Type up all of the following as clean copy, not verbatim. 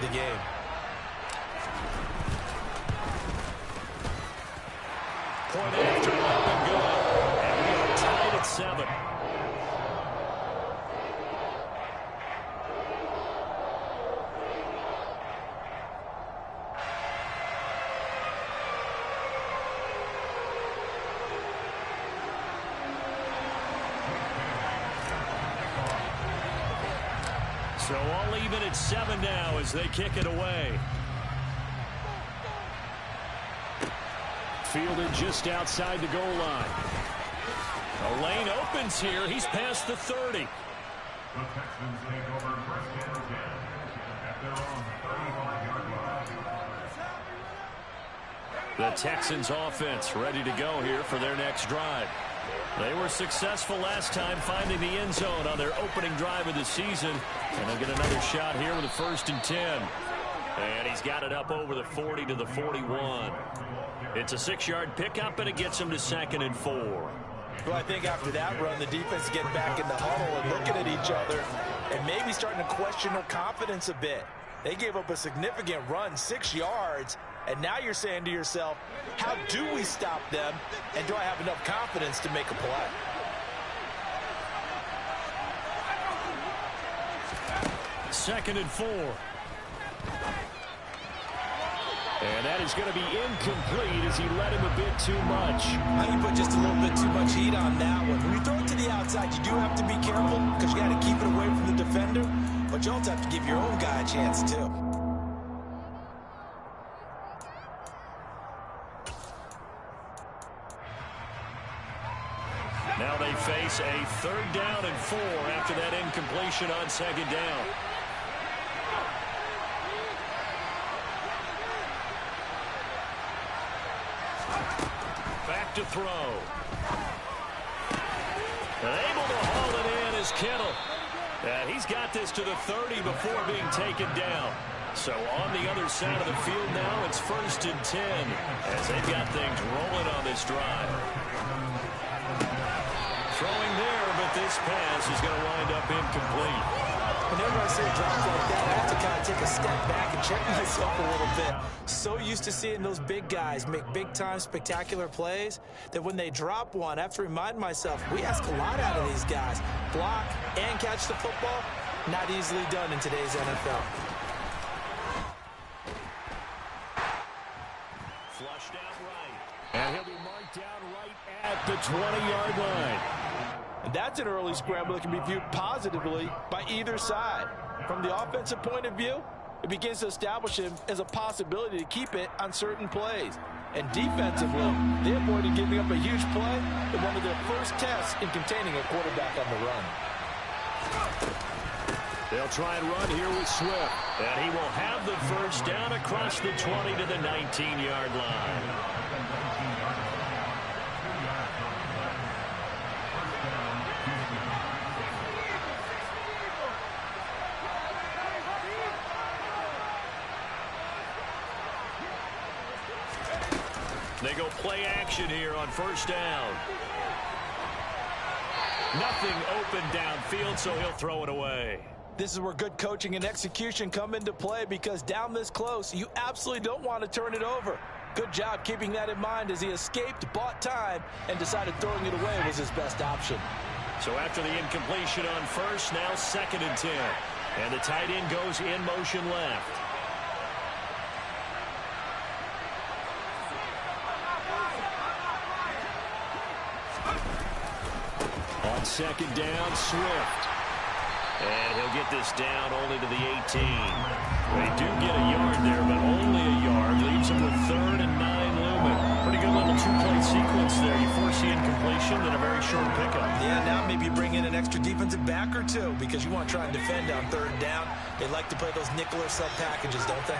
the game. Point after up and good. And we are tied at 7. So all even at 7 now as they kick it away. Fielded just outside the goal line. A lane opens here. He's past the 30. The Texans take over first and 10 at their own 35-yard line. The Texans offense ready to go here for their next drive. They were successful last time finding the end zone on their opening drive of the season. And they'll get another shot here with a 1st and 10. And he's got it up over the 40 to the 41. It's a 6-yard pickup, and it gets him to 2nd and 4. Well, I think after that run, the defense get back in the huddle and looking at each other and maybe starting to question their confidence a bit. They gave up a significant run, 6 yards, and now you're saying to yourself, how do we stop them, and do I have enough confidence to make a play? Second and 4. And that is going to be incomplete as he led him a bit too much. I think he put just a little bit too much heat on that one. When you throw it to the outside, you do have to be careful because you got to keep it away from the defender, but you also have to give your own guy a chance too. Now they face a 3rd down and 4 after that incompletion on 2nd down. Back to throw. And able to haul it in is Kittle. He's got this to the 30 before being taken down. So on the other side of the field now, it's 1st and 10 as they've got things rolling on this drive. Throwing there, but this pass is going to wind up incomplete. Whenever I see a drop like that, I have to kind of take a step back and check myself a little bit. So used to seeing those big guys make big-time spectacular plays that when they drop one, I have to remind myself, we ask a lot out of these guys. Block and catch the football, not easily done in today's NFL. Flushed out right. And he'll be marked down right at the 20-yard line. And that's an early scramble that can be viewed positively by either side. From the offensive point of view, it begins to establish him as a possibility to keep it on certain plays. And defensively, they avoided giving up a huge play in one of their first tests in containing a quarterback on the run. They'll try and run here with Swift. And he will have the 1st down across the 20 to the 19-yard line. They go play action here on 1st down. Nothing open downfield, so he'll throw it away. This is where good coaching and execution come into play because down this close, you absolutely don't want to turn it over. Good job keeping that in mind as he escaped, bought time, and decided throwing it away was his best option. So after the incompletion on 1st, now 2nd and 10. And the tight end goes in motion left. On 2nd down, Swift. And he'll get this down only to the 18. They do get a yard there, but only a yard. Leaves them with 3rd and 9 looming. Pretty good little 2-play sequence there. You force the incompletion, then a very short pickup. Yeah, now maybe bring in an extra defensive back or two because you want to try and defend on 3rd down. They like to play those nickel or sub packages, don't they?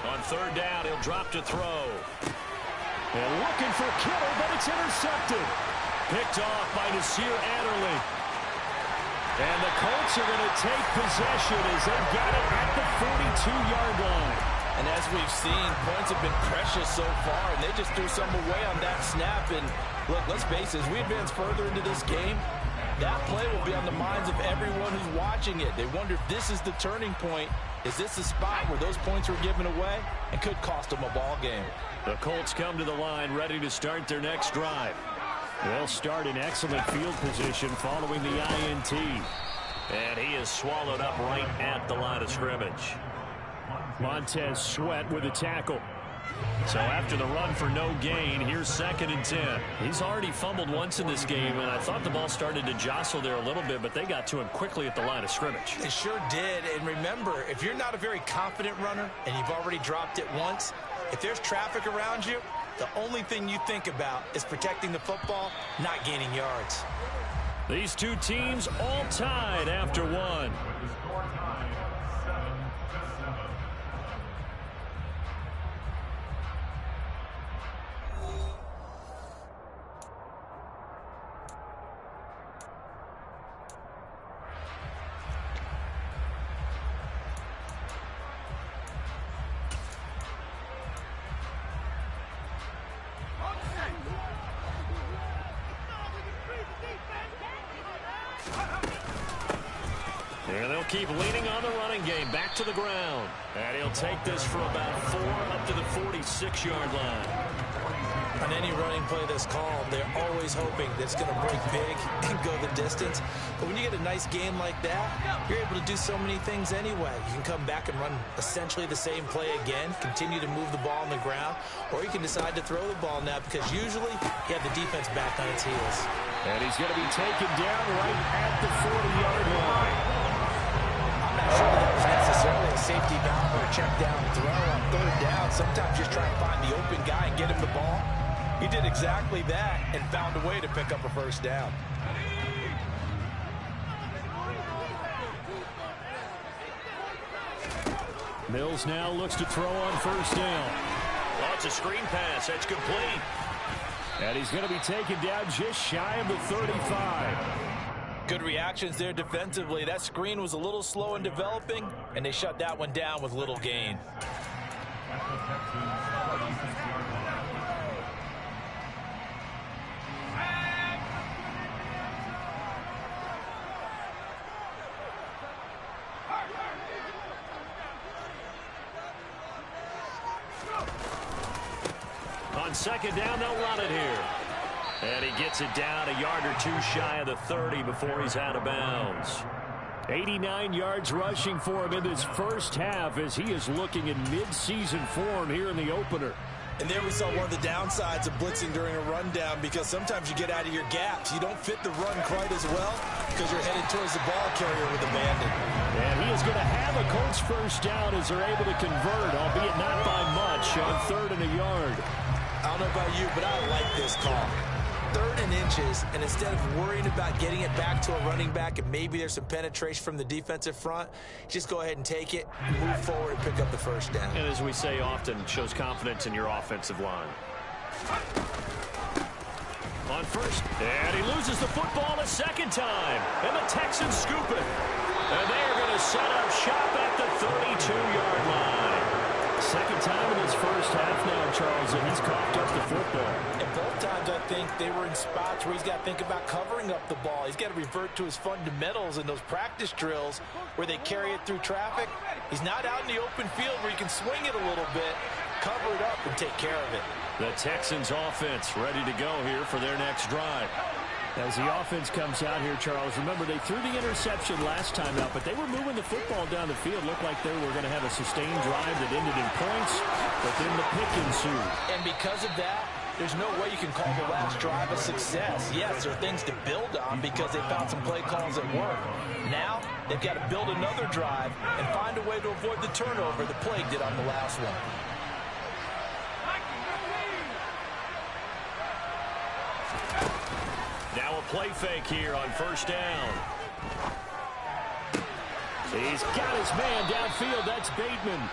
On 3rd down, he'll drop to throw. And looking for Kittle, but it's intercepted. Picked off by Nasir Adderley. And the Colts are going to take possession as they've got it at the 42-yard line. And as we've seen, points have been precious so far, and they just threw some away on that snap. And look, let's face it, as we advance further into this game, that play will be on the minds of everyone who's watching it. They wonder if this is the turning point. Is this the spot where those points were given away and could cost them a ball game? The Colts come to the line ready to start their next drive. They'll start in excellent field position following the INT. And he is swallowed up right at the line of scrimmage. Montez Sweat with a tackle. So after the run for no gain, here's 2nd and 10. He's already fumbled once in this game, and I thought the ball started to jostle there a little bit, but they got to him quickly at the line of scrimmage. They sure did. And remember, if you're not a very confident runner and you've already dropped it once, if there's traffic around you, the only thing you think about is protecting the football, not gaining yards. These two teams all tied after one. Score time, 7-7. And they'll keep leaning on the running game. Back to the ground. And he'll take this for about 4 up to the 46-yard line. On any running play that's called, they're always hoping that it's going to break big and go the distance. But when you get a nice game like that, you're able to do so many things anyway. You can come back and run essentially the same play again, continue to move the ball on the ground, or you can decide to throw the ball now because usually you have the defense back on its heels. And he's going to be taken down right at the 40-yard line. I'm not sure that was necessarily a safety valve or a check down throw on 3rd down. Sometimes just try to find the open guy and get him the ball. He did exactly that and found a way to pick up a 1st down. Mills now looks to throw on 1st down. Well, it's a screen pass. That's complete. And he's going to be taken down just shy of the 35. Good reactions there defensively. That screen was a little slow in developing, and they shut that one down with little gain. On 2nd down, they'll run it here. And he gets it down a yard or 2 shy of the 30 before he's out of bounds. 89 yards rushing for him in this first half as he is looking in mid-season form here in the opener. And there we saw one of the downsides of blitzing during a rundown because sometimes you get out of your gaps. You don't fit the run quite as well because you're headed towards the ball carrier with abandon. And he is going to have a Colts 1st down as they're able to convert, albeit not by much, on 3rd and a yard. I don't know about you, but I like this call. 3rd and inches, and instead of worrying about getting it back to a running back and maybe there's some penetration from the defensive front, just go ahead and take it, move forward, and pick up the 1st down. And as we say often, shows confidence in your offensive line. On 1st, and he loses the football a 2nd time. And the Texans scoop it. And they are going to set up shop at the 32-yard line. 2nd time in his first half now, Charles, and he's coughed up the football. And both times I think they were in spots where he's got to think about covering up the ball. He's got to revert to his fundamentals in those practice drills where they carry it through traffic. He's not out in the open field where he can swing it a little bit, cover it up, and take care of it. The Texans offense ready to go here for their next drive. As the offense comes out here, Charles, remember they threw the interception last time out, but they were moving the football down the field. Looked like they were going to have a sustained drive that ended in points, but then the pick ensued. And because of that, there's no way you can call the last drive a success. Yes, there are things to build on because they found some play calls that work. Now, they've got to build another drive and find a way to avoid the turnover the Plague did on the last one. Now a play fake here on 1st down. He's got his man downfield. That's Bateman.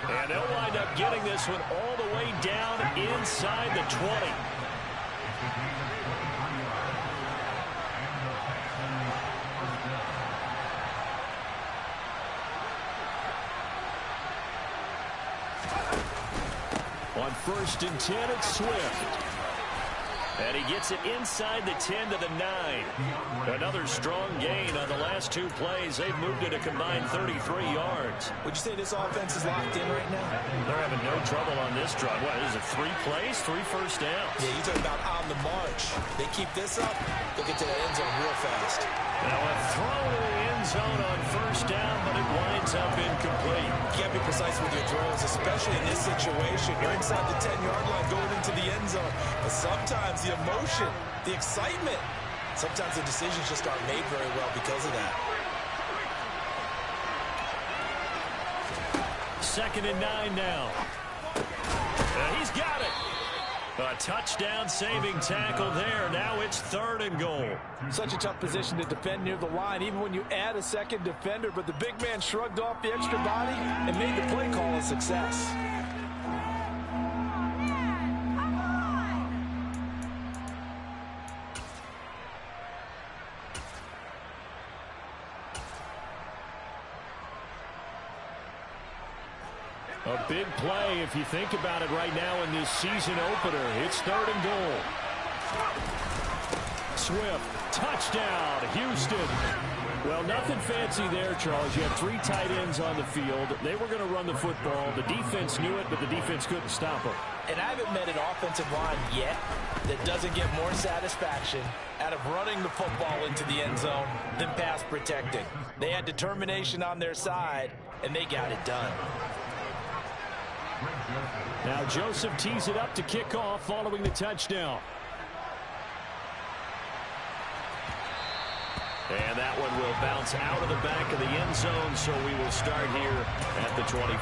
And they'll wind up getting this one all the way down inside the 20. first and 10 at Swift. And he gets it inside the 10 to the 9. Another strong gain on the last two plays. They've moved it a combined 33 yards. Would you say this offense is locked in right now? They're having no trouble on this drive. What, is it 3 plays, 3 first downs? Yeah, you're talking about on the march. They keep this up, they'll get to the end zone real fast. Now a throw to the end zone on first down, but it winds up incomplete. You can't be precise with your throws, especially in this situation. You're inside the 10-yard line going into the end zone. But sometimes the emotion, the excitement, sometimes the decisions just aren't made very well because of that. 2nd and 9 now. And he's got it. A touchdown-saving tackle there. Now it's 3rd and goal. Such a tough position to defend near the line, even when you add a second defender. But the big man shrugged off the extra body and made the play call a success. A big play if you think about it right now in this season opener. It's 3rd and goal. Swift, touchdown, Houston. Well, nothing fancy there, Charles. You have 3 tight ends on the field. They were going to run the football. The defense knew it, but the defense couldn't stop them. And I haven't met an offensive line yet that doesn't get more satisfaction out of running the football into the end zone than pass protecting. They had determination on their side, and they got it done. Now Joseph tees it up to kick off following the touchdown. And that one will bounce out of the back of the end zone, so we will start here at the 25.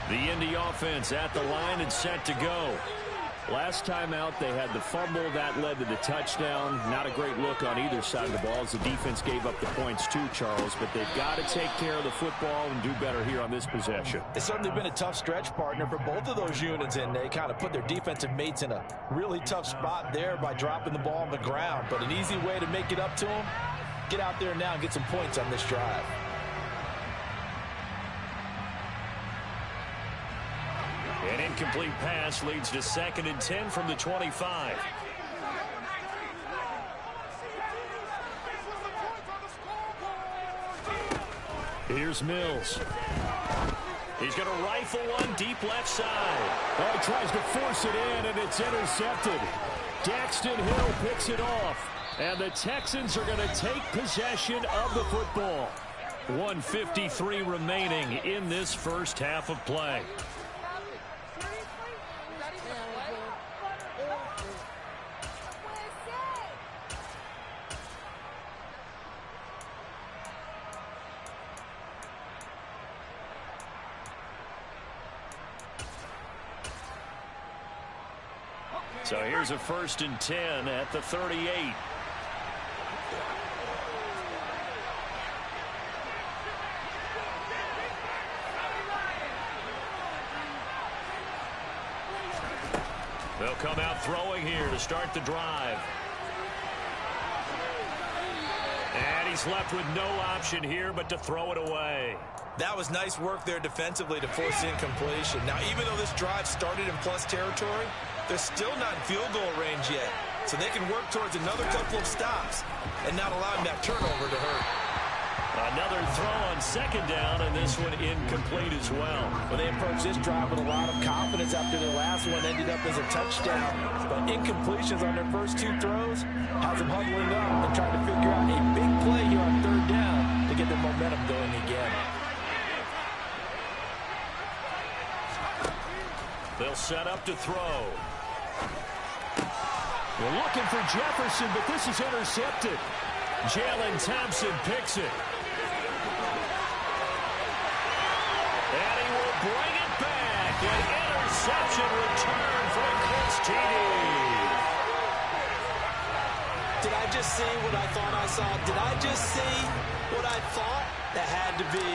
The Indy offense at the line and set to go. Last time out, they had the fumble. That led to the touchdown. Not a great look on either side of the ball as the defense gave up the points too, Charles. But they've got to take care of the football and do better here on this possession. It's certainly been a tough stretch, partner, for both of those units, and they kind of put their defensive mates in a really tough spot there by dropping the ball on the ground. But an easy way to make it up to them, get out there now and get some points on this drive. An incomplete pass leads to 2nd and 10 from the 25. Here's Mills. He's going to rifle one deep left side. Oh, he tries to force it in, and it's intercepted. Daxton Hill picks it off. And the Texans are going to take possession of the football. 1:53 remaining in this first half of play. So here's a 1st and 10 at the 38. They'll come out throwing here to start the drive. And he's left with no option here but to throw it away. That was nice work there defensively to force incompletion. Now, even though this drive started in plus territory, they're still not in field goal range yet. So they can work towards another couple of stops and not allowing that turnover to hurt. Another throw on 2nd down, and this one incomplete as well. Well, they approached this drive with a lot of confidence after the last one ended up as a touchdown. But incompletions on their first 2 throws has them huddling up and trying to figure out a big play here on 3rd down to get their momentum going again. They'll set up to throw. We're looking for Jefferson, but this is intercepted. Jalen Thompson picks it. And he will bring it back. An interception return from Chris Teedy. Did I just see what I thought I saw? Did I just see what I thought? That had to be.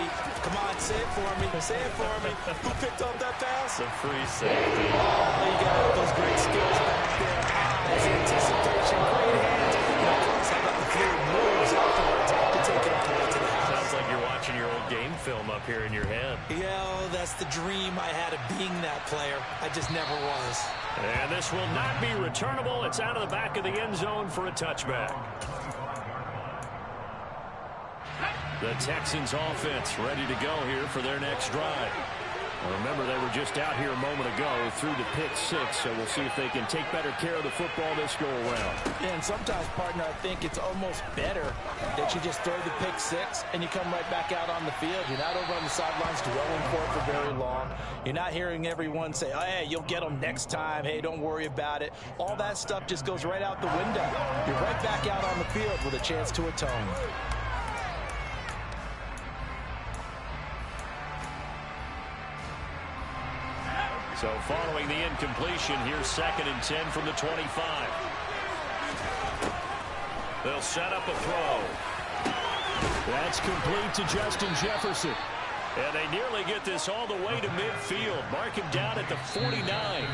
Come on, say it for me. Say it for me. Who picked up that pass? The free safety. Oh, you got those great skills back there. Eyes, anticipation, great hands. And of course, how about the fluid moves afterwards to take it all the way to the house. Sounds like you're watching watching your old game film up here in your head. Yeah, that's the dream I had of being that player. I just never was. And this will not be returnable. It's out of the back of the end zone for a touchback. The Texans offense ready to go here for their next drive. Remember, they were just out here a moment ago through the pick 6, so we'll see if they can take better care of the football this go-around. Yeah, and sometimes, partner, I think it's almost better that you just throw the pick 6 and you come right back out on the field. You're not over on the sidelines dwelling for it for very long. You're not hearing everyone say, oh, hey, you'll get them next time. Hey, don't worry about it. All that stuff just goes right out the window. You're right back out on the field with a chance to atone. So following the incompletion, here's 2nd and 10 from the 25. They'll set up a throw. That's complete to Justin Jefferson. And they nearly get this all the way to midfield. Mark him down at the 49.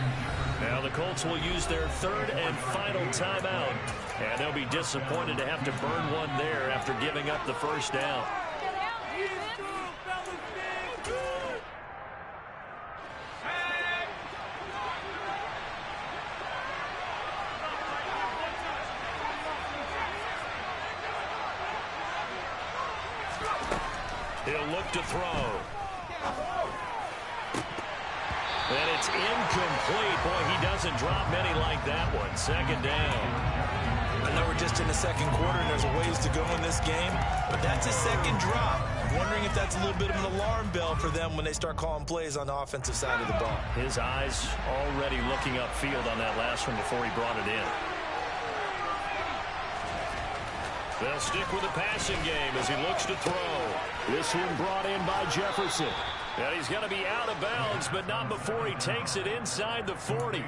Now the Colts will use their 3rd and final timeout. And they'll be disappointed to have to burn one there after giving up the first down. He'll look to throw. And it's incomplete. Boy, he doesn't drop many like that one. 2nd down. I know we're just in the 2nd quarter and there's a ways to go in this game, but that's a 2nd drop. I'm wondering if that's a little bit of an alarm bell for them when they start calling plays on the offensive side of the ball. His eyes already looking upfield on that last one before he brought it in. They'll stick with the passing game as he looks to throw. This one brought in by Jefferson. And he's going to be out of bounds, but not before he takes it inside the 40.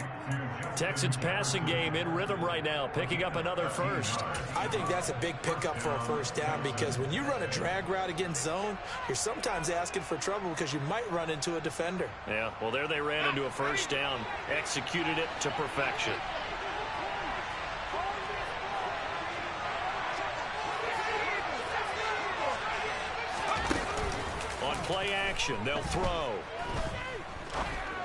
Texans passing game in rhythm right now, picking up another first. I think that's a big pickup for a first down because when you run a drag route against zone, you're sometimes asking for trouble because you might run into a defender. Yeah, well, there they ran into a first down, executed it to perfection. Play action. They'll throw.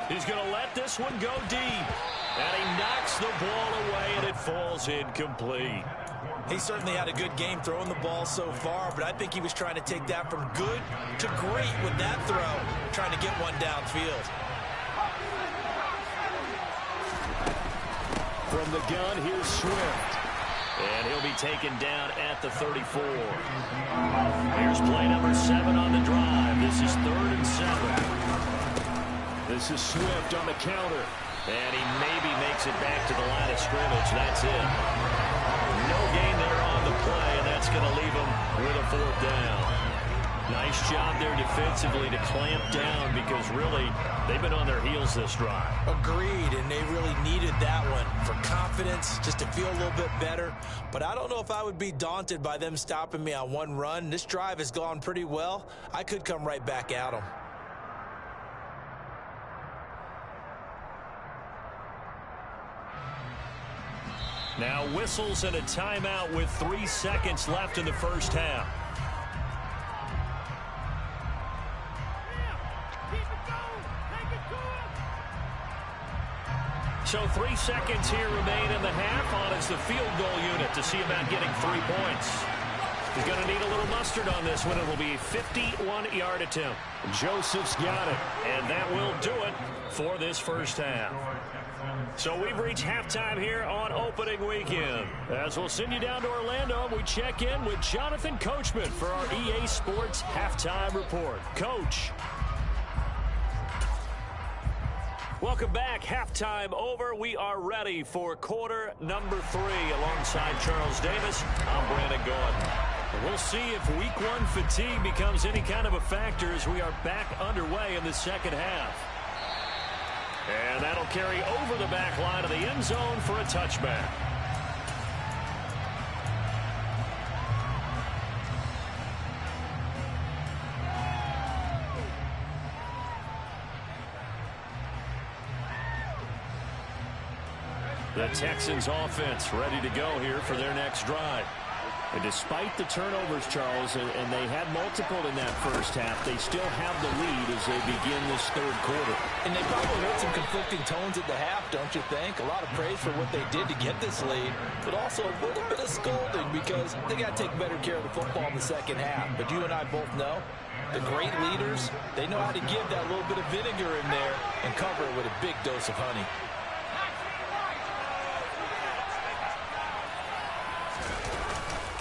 He's going to let this one go deep. And he knocks the ball away, and it falls incomplete. He certainly had a good game throwing the ball so far, but I think he was trying to take that from good to great with that throw, trying to get one downfield. From the gun, here's Swift. And he'll be taken down at the 34. Here's play number 7 on the drive. This is 3rd and 7. This is Swift on the counter. And he maybe makes it back to the line of scrimmage. That's it. No gain there on the play, and that's going to leave him with a 4th down. Nice job there defensively to clamp down because really they've been on their heels this drive. Agreed, and they really needed that one for confidence, just to feel a little bit better. But I don't know if I would be daunted by them stopping me on one run. This drive has gone pretty well. I could come right back at them. Now whistles and a timeout with 3 seconds left in the first half. So 3 seconds here remain in the half on as the field goal unit to see about getting 3 points. He's going to need a little mustard on this one. It will be a 51-yard attempt. Joseph's got it, and that will do it for this first half. So we've reached halftime here on opening weekend. As we'll send you down to Orlando, we check in with Jonathan Coachman for our EA Sports Halftime Report. Coach. Welcome back. Halftime over. We are ready for quarter number 3 alongside Charles Davis. I'm Brandon Gordon. We'll see if week 1 fatigue becomes any kind of a factor as we are back underway in the second half. And that'll carry over the back line of the end zone for a touchback. The Texans offense ready to go here for their next drive. And despite the turnovers, Charles, and they had multiple in that first half, they still have the lead as they begin this third quarter. And they probably heard some conflicting tones at the half, don't you think? A lot of praise for what they did to get this lead, but also a little bit of scolding because they got to take better care of the football in the second half. But you and I both know the great leaders, they know how to give that little bit of vinegar in there and cover it with a big dose of honey.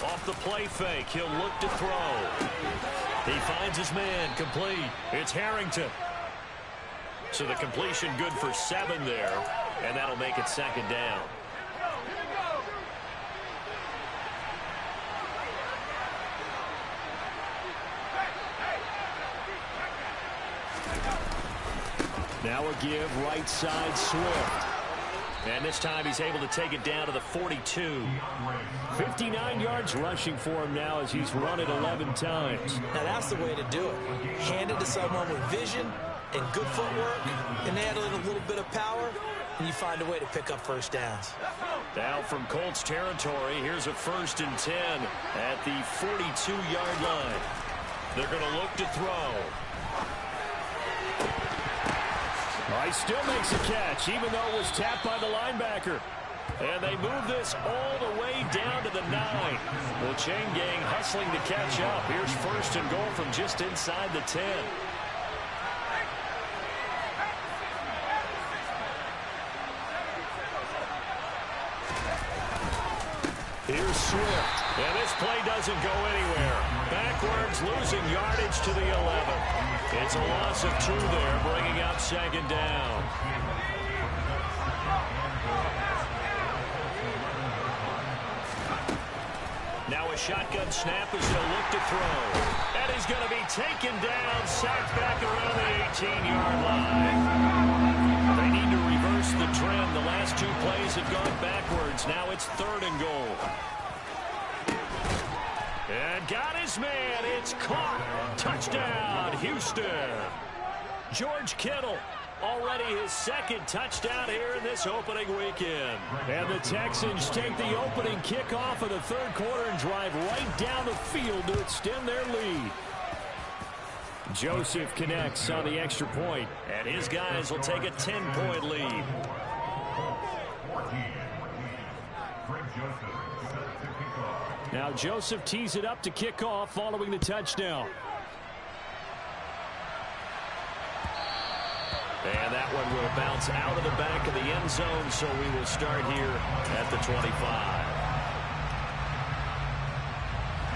Off the play fake, he'll look to throw. He finds his man, complete. It's Harrington. So the completion good for 7 there, and that'll make it second down. Now a give, right side, Swift. And this time he's able to take it down to the 42. 59 yards rushing for him now as he's run it 11 times. Now that's the way to do it. Hand it to someone with vision and good footwork, and add a little bit of power, and you find a way to pick up first downs. Now from Colts territory, here's a 1st and 10 at the 42-yard line. They're going to look to throw. He still makes a catch, even though it was tapped by the linebacker. And they move this all the way down to the 9. The chain gang hustling to catch up. Here's 1st and goal from just inside the 10. Here's Swift. And this play doesn't go anywhere. Backwards, losing yardage to the 11. It's a loss of 2 there, bringing up second down. Now a shotgun snap as they'll look to throw. And he's going to be taken down, sacked back around the 18-yard line. They need to reverse the trend. The last 2 plays have gone backwards. Now it's 3rd and goal. And got his man. It's caught. Touchdown, Houston. George Kittle, already his 2nd touchdown here in this opening weekend. And the Texans take the opening kickoff of the 3rd quarter and drive right down the field to extend their lead. Joseph connects on the extra point, and his guys will take a 10-point lead. Now Joseph tees it up to kick off following the touchdown. And that one will bounce out of the back of the end zone, so we will start here at the 25.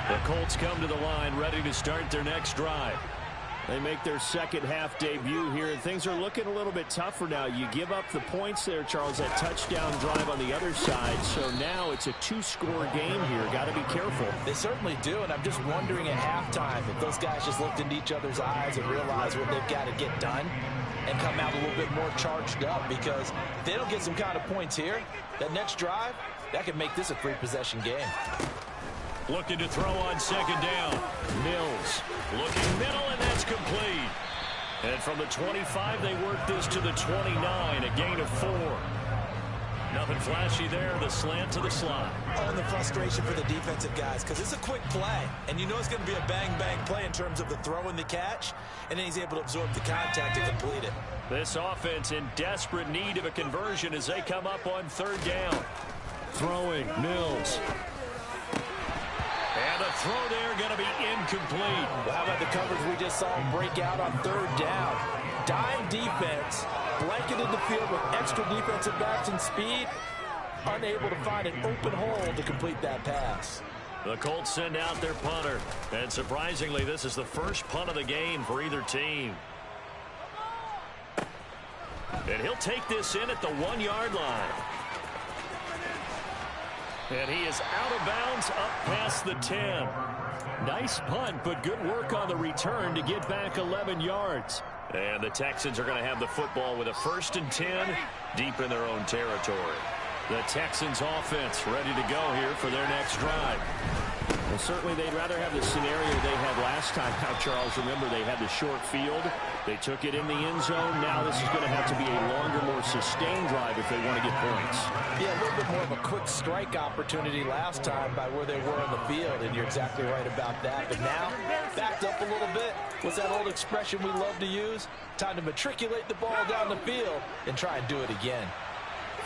The Colts come to the line ready to start their next drive. They make their second half debut here, and things are looking a little bit tougher now. You give up the points there, Charles, that touchdown drive on the other side. So now it's a 2-score game here. Got to be careful. They certainly do, and I'm just wondering at halftime if those guys just looked into each other's eyes and realized what they've got to get done and come out a little bit more charged up, because if they don't get some kind of points here, that next drive, that could make this a 3-possession game. Looking to throw on second down. Mills looking middle, and that's complete. And from the 25, they work this to the 29, a gain of 4. Nothing flashy there, the slant to the slot. Oh, and the frustration for the defensive guys, because it's a quick play, and you know it's going to be a bang-bang play in terms of the throw and the catch, and then he's able to absorb the contact and complete it. This offense in desperate need of a conversion as they come up on 3rd down. Throwing, Mills. And the throw there going to be incomplete. Well, how about the coverage we just saw him break out on 3rd down? Dime defense, blanketed the field with extra defensive backs and speed, unable to find an open hole to complete that pass. The Colts send out their punter, and surprisingly, this is the first punt of the game for either team. And he'll take this in at the 1-yard line. And he is out of bounds up past the 10. Nice punt, but good work on the return to get back 11 yards. And the Texans are going to have the football with a 1st and 10 deep in their own territory. The Texans offense ready to go here for their next drive. Well, certainly they'd rather have the scenario they had last time out, Charles. Remember, they had the short field. They took it in the end zone. Now this is going to have to be a longer, more sustained drive if they want to get points. Yeah, a little bit more of a quick strike opportunity last time by where they were on the field, and you're exactly right about that. But now, backed up a little bit. What's that old expression we love to use? Time to matriculate the ball down the field and try and do it again.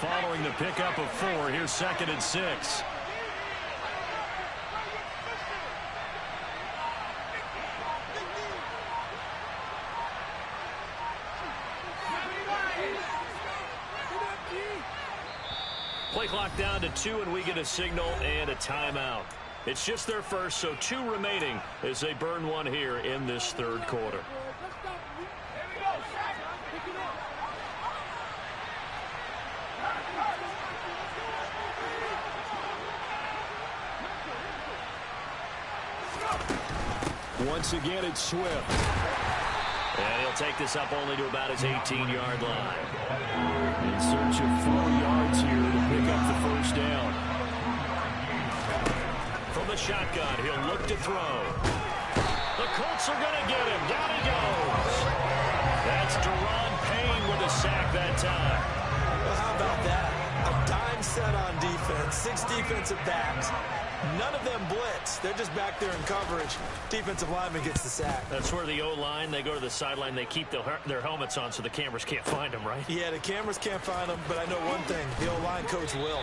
Following the pickup of 4, here's 2nd and 6. Play clock down to 2, and we get a signal and a timeout. It's just their first, so 2 remaining as they burn one here in this third quarter. Once again, it's Swift. And he'll take this up only to about his 18-yard line. In search of 4 yards here to pick up the first down. From the shotgun, he'll look to throw. The Colts are going to get him. Down he goes. That's Deron Payne with a sack that time. Well, how about that? A dime set on defense. 6 defensive backs. None of them blitz. They're just back there in coverage. Defensive lineman gets the sack. That's where the O-line, they go to the sideline, they keep their helmets on so the cameras can't find them, right? Yeah, the cameras can't find them, but I know one thing. The O-line coach will.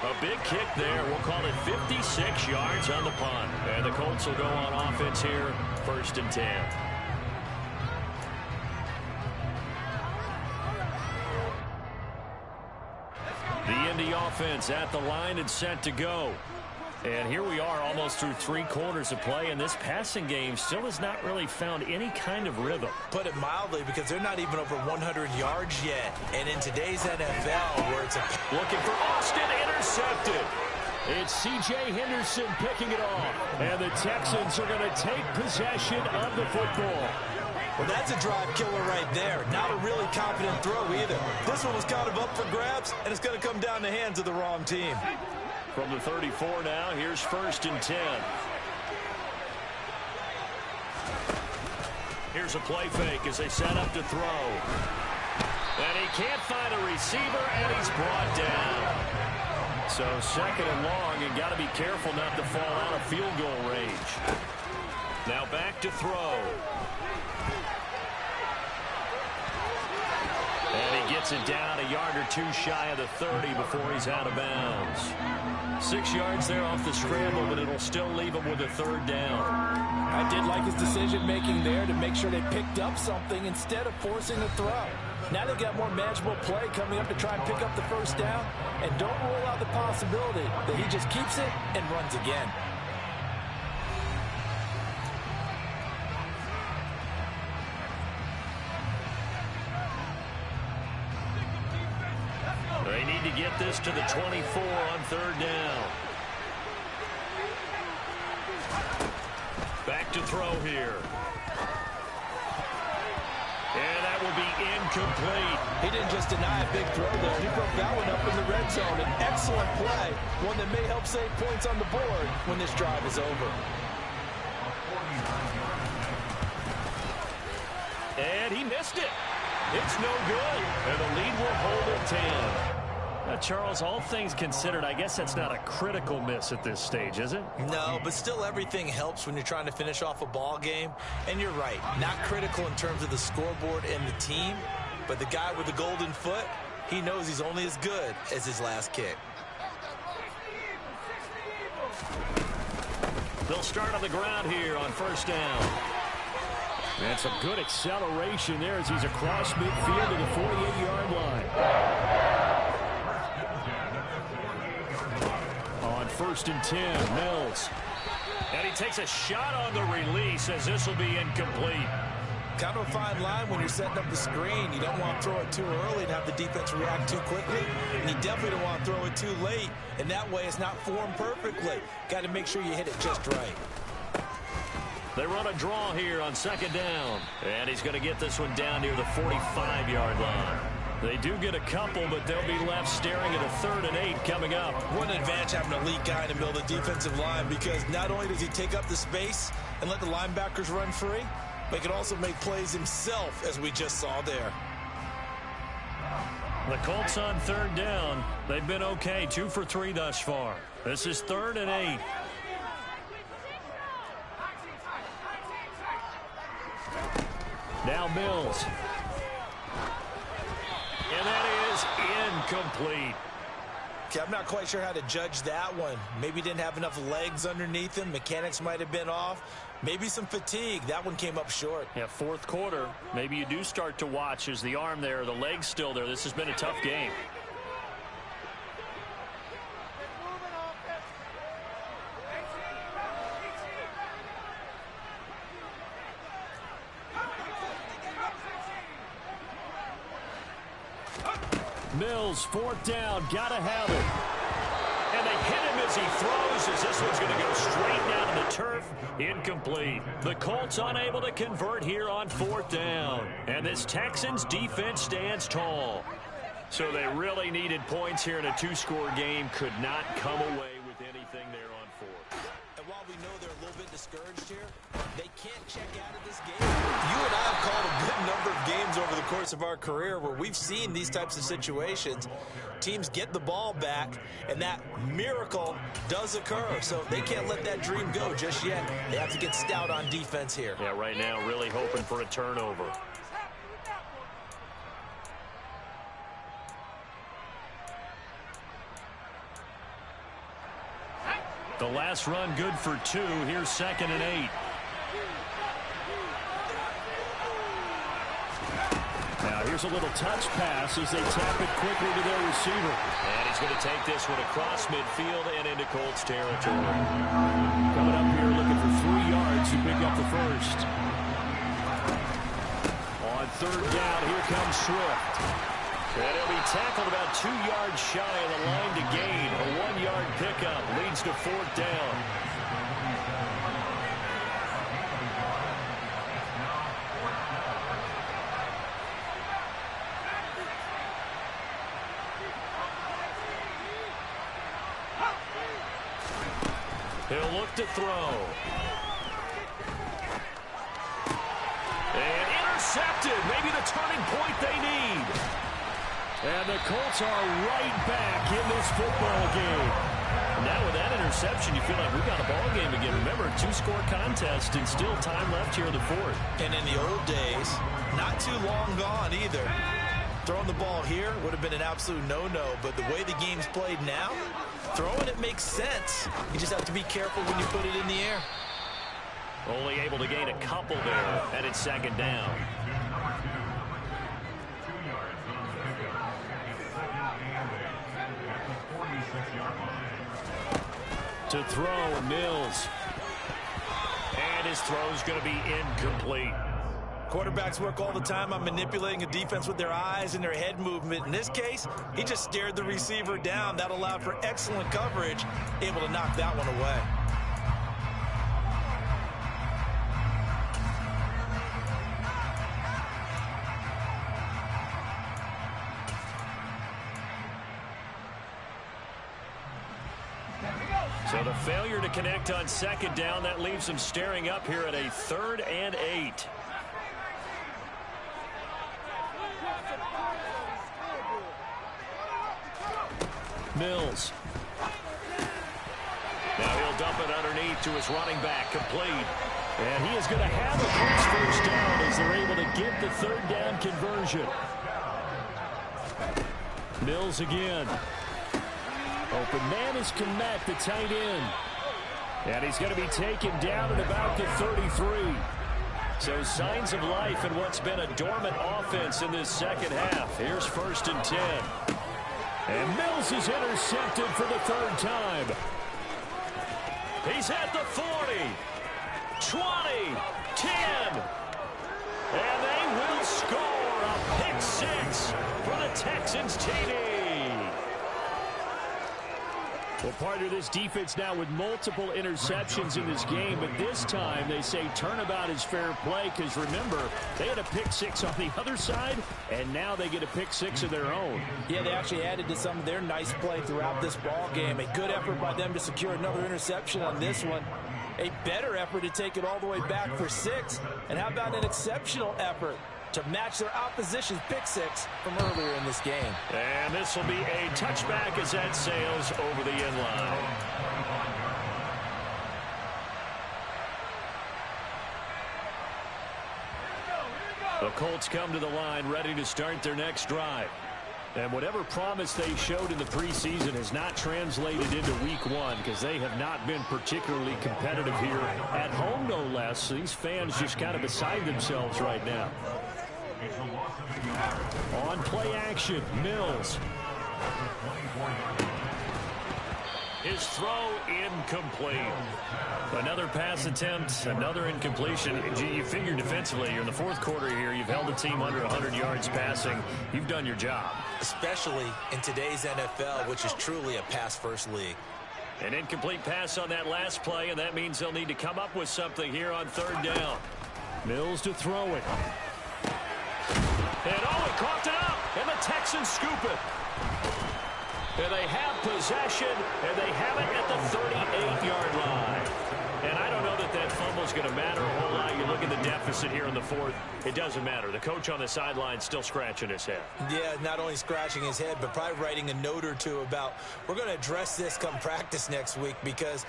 A big kick there. We'll call it 56 yards on the punt. And the Colts will go on offense here, 1st and 10. The Indy offense at the line and set to go. And here we are almost through 3 quarters of play, and this passing game still has not really found any kind of rhythm. Put it mildly, because they're not even over 100 yards yet. And in today's NFL, where it's looking for Austin, intercepted. It's C.J. Henderson picking it off, and the Texans are going to take possession of the football. Well, that's a drive killer right there. Not a really confident throw either. This one was kind of up for grabs, and it's going to come down the hands of the wrong team. From the 34 now, here's 1st and 10. Here's a play fake as they set up to throw. And he can't find a receiver, and he's brought down. So 2nd and long, and got to be careful not to fall out of field goal range. Now back to throw. And he gets it down a yard or 2 shy of the 30 before he's out of bounds. 6 yards there off the scramble, but it'll still leave him with a 3rd down. I did like his decision-making there to make sure they picked up something instead of forcing the throw. Now they've got more manageable play coming up to try and pick up the 1st down. And don't rule out the possibility that he just keeps it and runs again. They need to get this to the 24 on 3rd down. Back to throw here. And that will be incomplete. He didn't just deny a big throw there. He broke that one up in the red zone. An excellent play. One that may help save points on the board when this drive is over. And he missed it. It's no good. And the lead will hold at 10. Now, Charles, all things considered, I guess that's not a critical miss at this stage, is it? No, but still everything helps when you're trying to finish off a ball game. And you're right, not critical in terms of the scoreboard and the team, but the guy with the golden foot, he knows he's only as good as his last kick. They'll start on the ground here on 1st down. And some good acceleration there as he's across midfield to the 48-yard line. On 1st and 10, Mills. And he takes a shot on the release as this will be incomplete. Kind of a fine line when you're setting up the screen. You don't want to throw it too early and have the defense react too quickly. And you definitely don't want to throw it too late. And that way it's not formed perfectly. Got to make sure you hit it just right. They run a draw here on 2nd down. And he's going to get this one down near the 45-yard line. They do get a couple, but they'll be left staring at a 3rd and 8 coming up. What an advantage having an elite guy in the middle of the defensive line, because not only does he take up the space and let the linebackers run free, but he can also make plays himself, as we just saw there. The Colts on 3rd down. They've been okay, 2 for 3 thus far. This is 3rd and 8. Now Mills. And that is incomplete. Okay, I'm not quite sure how to judge that one. Maybe he didn't have enough legs underneath him. Mechanics might have been off. Maybe some fatigue. That one came up short. Yeah, 4th quarter. Maybe you do start to watch. Is the arm there, the leg's still there? This has been a tough game. Mills, 4th down, gotta have it. And they hit him as he throws, as this one's going to go straight down to the turf. Incomplete. The Colts unable to convert here on 4th down. And this Texans defense stands tall. So they really needed points here in a 2-score game. Could not come away with anything there on 4th. And while we know they're a little bit discouraged here, they can't check out of this game. You and I have called a good number of games over the course of our career where we've seen these types of situations. Teams get the ball back, and that miracle does occur. So they can't let that dream go just yet. They have to get stout on defense here. Yeah, right now really hoping for a turnover. The last run good for 2. Here's 2nd and 8. Now here's a little touch pass as they tap it quickly to their receiver. And he's going to take this one across midfield and into Colts territory. Coming up here looking for 3 yards to pick up the first. On 3rd down, here comes Swift. And he'll be tackled about 2 yards shy of the line to gain. A 1-yard pickup leads to 4th down. He'll look to throw. And intercepted. Maybe the turning point they need. And the Colts are right back in this football game. Now with that interception, you feel like we've got a ball game again. Remember, a 2-score contest and still time left here in the 4th. And in the old days, not too long gone either. Throwing the ball here would have been an absolute no-no, but the way the game's played now, throwing it makes sense. You just have to be careful when you put it in the air. Only able to gain a couple there, and it's 2nd down. To throw, Mills. And his throw's going to be incomplete. Quarterbacks work all the time on manipulating a defense with their eyes and their head movement. In this case, he just stared the receiver down. That allowed for excellent coverage, able to knock that one away. So the failure to connect on 2nd down, that leaves them staring up here at a 3rd and 8. Mills. Now he'll dump it underneath to his running back, complete. And he is going to have a Colts 1st down as they're able to get the 3rd down conversion. Mills again. Open man is Kmet, the tight end. And he's going to be taken down at about the 33. So signs of life in what's been a dormant offense in this 2nd half. Here's 1st and 10. And Mills is intercepted for the 3rd time. He's at the 40, 20, 10. And they will score a pick 6 for the Texans TD. Well, partner, this defense now with multiple interceptions in this game, but this time they say turnabout is fair play because, remember, they had a pick six on the other side, and now they get a pick six of their own. Yeah, they actually added to some of their nice play throughout this ball game. A good effort by them to secure another interception on this one. A better effort to take it all the way back for 6. And how about an exceptional effort to match their opposition's pick six from earlier in this game. And this will be a touchback as that sails over the end line. The Colts come to the line ready to start their next drive. And whatever promise they showed in the preseason has not translated into week 1 because they have not been particularly competitive here at home, no less. These fans just kind of beside themselves right now. On play action, Mills. His throw incomplete. Another pass attempt, another incompletion. You figure defensively, you're in the fourth quarter here. You've held a team under 100 yards passing. You've done your job. Especially in today's NFL, which is truly a pass-first league. An incomplete pass on that last play, and that means they'll need to come up with something here on third down. Mills to throw it. And he coughed it up, and the Texans scoop it. And they have possession, and they have it at the 38-yard line. And I don't know that that fumble is going to matter a whole lot. You look at the deficit here in the fourth, it doesn't matter. The coach on the sideline still scratching his head. Yeah, not only scratching his head, but probably writing a note or two about, we're going to address this come practice next week because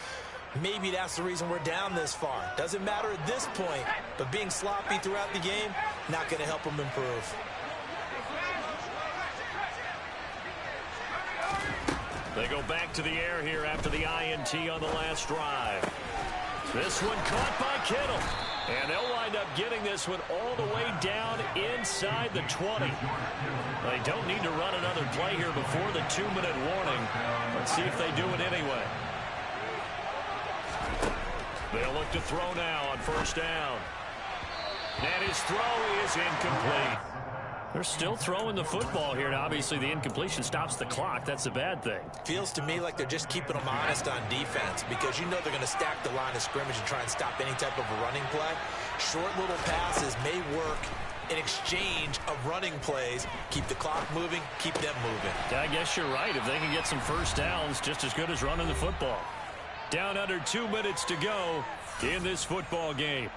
maybe that's the reason we're down this far. Doesn't matter at this point, but being sloppy throughout the game, not going to help them improve. They go back to the air here after the INT on the last drive. This one caught by Kittle. And they'll wind up getting this one all the way down inside the 20. They don't need to run another play here before the 2-minute warning. Let's see if they do it anyway. They'll look to throw now on first down. And his throw is incomplete. They're still throwing the football here, and obviously the incompletion stops the clock. That's a bad thing. Feels to me like they're just keeping them honest on defense because you know they're going to stack the line of scrimmage and try and stop any type of a running play. Short little passes may work in exchange of running plays. Keep the clock moving, keep them moving. I guess you're right. If they can get some first downs, just as good as running the football. Down under 2 minutes to go in this football game.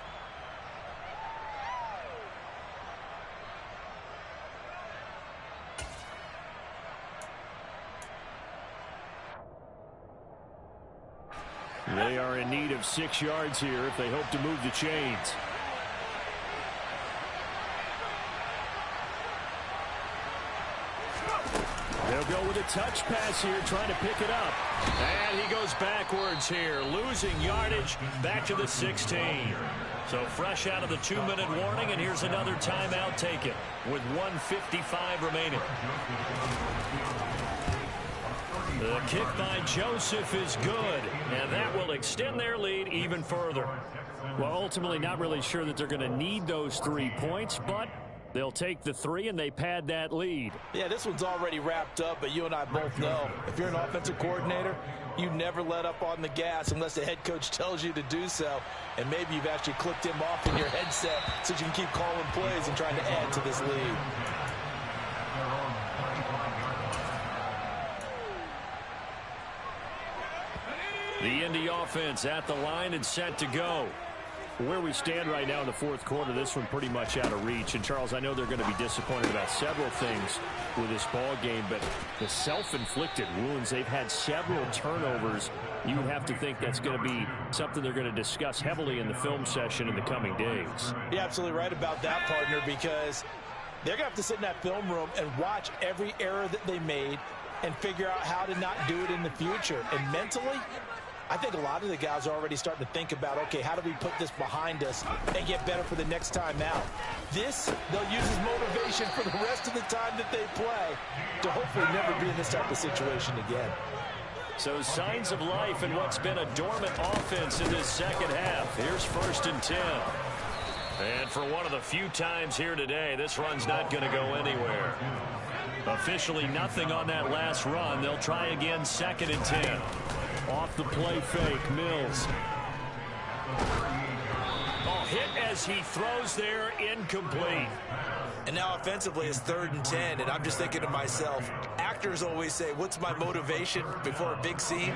They are in need of 6 yards here if they hope to move the chains. They'll go with a touch pass here, trying to pick it up. And he goes backwards here, losing yardage back to the 16. So fresh out of the 2-minute warning, and here's another timeout taken with 1:55 remaining. The kick by Joseph is good, and that will extend their lead even further. Well, ultimately not really sure that they're going to need those 3 points, but they'll take the 3 and they pad that lead. Yeah, this one's already wrapped up, but you and I both know if you're an offensive coordinator, you never let up on the gas unless the head coach tells you to do so. And maybe you've actually clicked him off in your headset so you can keep calling plays and trying to add to this lead. The Indy offense at the line and set to go. Where we stand right now in the fourth quarter, this one pretty much out of reach. And, Charles, I know they're going to be disappointed about several things with this ball game, but the self-inflicted wounds, they've had several turnovers. You would have to think that's going to be something they're going to discuss heavily in the film session in the coming days. You're absolutely right about that, partner, because they're going to have to sit in that film room and watch every error that they made and figure out how to not do it in the future. And mentally, I think a lot of the guys are already starting to think about, okay, how do we put this behind us and get better for the next time out? This, they'll use as motivation for the rest of the time that they play to hopefully never be in this type of situation again. So signs of life in what's been a dormant offense in this second half. Here's 1st and 10. And for one of the few times here today, this run's not going to go anywhere. Officially nothing on that last run. They'll try again, 2nd and 10. Off the play fake, Mills. Oh, hit as he throws there, incomplete. And now offensively it's 3rd and 10, and I'm just thinking to myself, actors always say, what's my motivation before a big scene?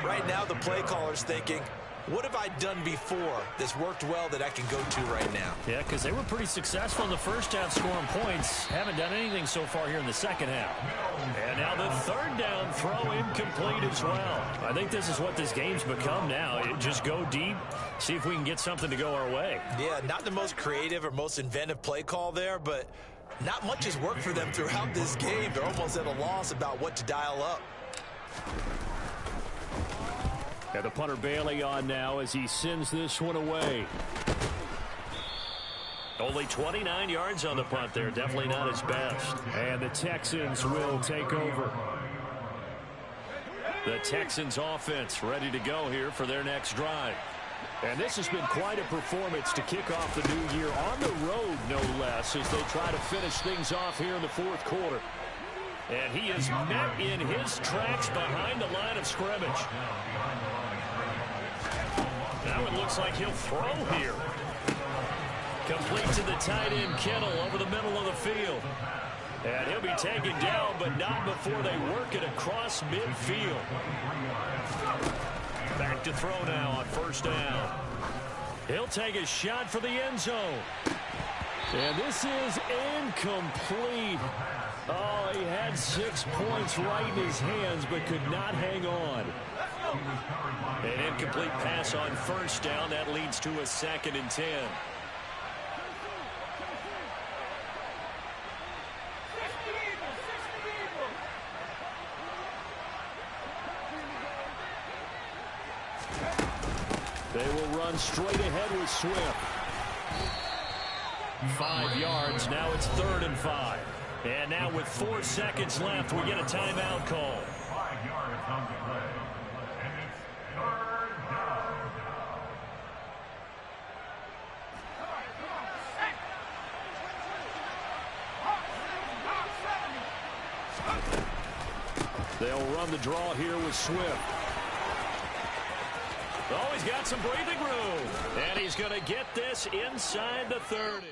Right now the play caller's thinking, what have I done before that's worked well that I can go to right now? Yeah, because they were pretty successful in the first half scoring points. Haven't done anything so far here in the second half. And now the 3rd down throw incomplete as well. I think this is what this game's become now. Just go deep, see if we can get something to go our way. Yeah, not the most creative or most inventive play call there, but not much has worked for them throughout this game. They're almost at a loss about what to dial up. Got the punter Bailey on now as he sends this one away. Only 29 yards on the punt there. Definitely not his best. And the Texans will take over. The Texans offense ready to go here for their next drive. And this has been quite a performance to kick off the new year on the road, no less, as they try to finish things off here in the 4th quarter. And he is met in his tracks behind the line of scrimmage. Now it looks like he'll throw here. Complete to the tight end, Kittle, over the middle of the field. And he'll be taken down, but not before they work it across midfield. Back to throw now on 1st down. He'll take a shot for the end zone. And this is incomplete. Oh, he had 6 points right in his hands, but could not hang on. An incomplete pass on 1st down. That leads to a 2nd and 10. They will run straight ahead with Swift. 5 yards. Now it's 3rd and 5. And now with 4 seconds left, we get a timeout call. 5 yards on the play. And it's 3rd down. They'll run the draw here with Swift. Oh, he's got some breathing room. And he's going to get this inside the 30.